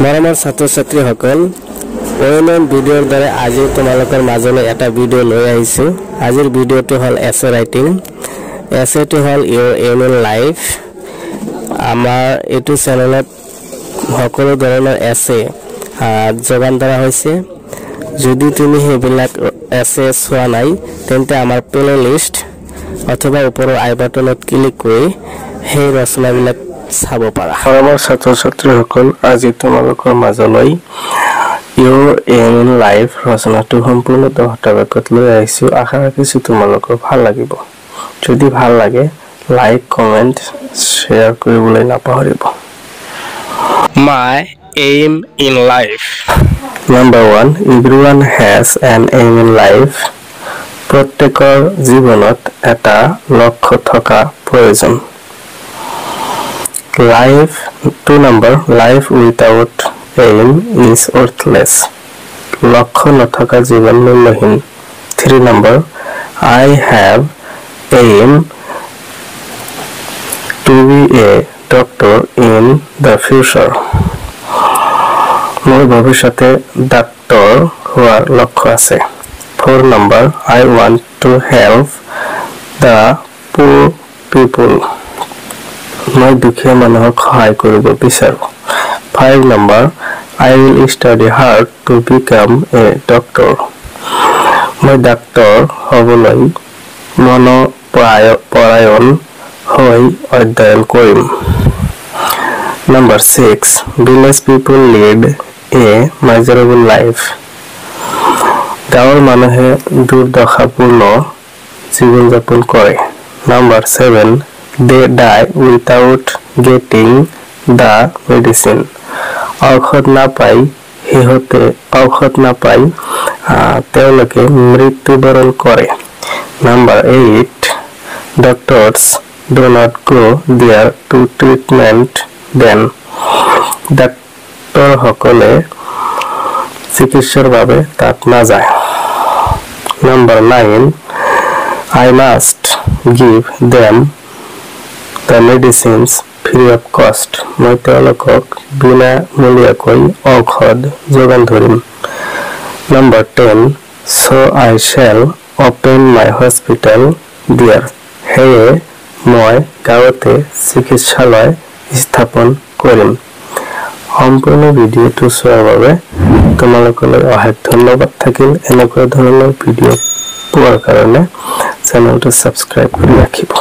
মৰমৰ ছাত্ৰ-ছাত্ৰীসকল অনলাইন ভিডিঅ'ৰ দ্বাৰা আজি তোমালোকৰ মাজলৈ এটা ভিডিঅ' লৈ আহিছো। আজিৰ ভিডিঅ'টো হ'ল এছে ৰাইটিং। এছেটো হ'ল ইউৰ এনুৱেল লাইফ। আমাৰ এইটো চেনেলত সকলো ধৰণৰ এছে যোগান ধৰা হৈছে। যদি তুমি সেইবিলাক এছে চোৱা নাই তেন্তে আমাৰ প্লে লিষ্ট অথবা ওপৰৰ আই বাটনত ক্লিক কৰি সেই ৰচনাবিলাক চাব পাৰা। মৰমৰ ছাত্ৰ-ছাত্ৰীসকল আজি তোমালোকৰ মাজলৈ ইউৰ এনুৱেল লাইফ ৰচনাটো সম্পূৰ্ণ 10টা বাক্যত লৈ আহিছো। আশা ৰাখিছো তোমালোকৰ ভাল লাগিব। যদি ভাল লাগে লাইক কমেন্ট শ্বেয়াৰ কৰিবলৈ নাপাহৰিব। My aim in life. Number 1, everyone has an aim in life. প্ৰত্যেকৰ জীৱনত এটা লক্ষ্য থকা প্ৰয়োজন। Life 2 number, life without aim is worthless. লক্ষ্য নথকা জীৱন মূল্যহীন। 3 number, I have aim to be a doctor in the future. মোৰ ভৱিষ্যতে ডাক্তৰ হোৱাৰ লক্ষ্য আছে। 4 number, I want to help the poor people. মই দুখীয়া মানুহক সহায় কৰিব বিচাৰো। 5 number, I will study hard to become a doctor. মই ডাক্তৰ হ'বলৈ মনোপৰায়ণ হৈ অধ্যয়ন কৰিম। Number 6, village people lead a miserable life. গাঁৱৰ মানুহে দুৰ্দশাপূৰ্ণ জীৱন যাপন কৰে। Number 7, they die without getting the medicine. ঔষধ নাপাই তেওঁলোকে মৃত্যুবৰণ কৰে। Number 8, doctors do not go there to treatment them. ডাক্তৰসকলে চিকিৎসাৰ বাবে তাত নাযায়। Number 9, I must give them the medicines free of cost. মই তেওঁলোকক বিনামূলীয়াকৈ ঔষধ যোগান ধৰিম। Number 10, so I shall open my hospital there. সেয়ে মই গাঁৱতে চিকিৎসালয় স্থাপন কৰিম। সম্পূৰ্ণ ভিডিঅ'টো চোৱাৰ বাবে তোমালোকলৈ অশেষ ধন্যবাদ থাকিল। এনেকুৱা ধৰণৰ ভিডিঅ' পোৱাৰ কাৰণে চেনেলটো ছাবস্ক্ৰাইব কৰি ৰাখিব।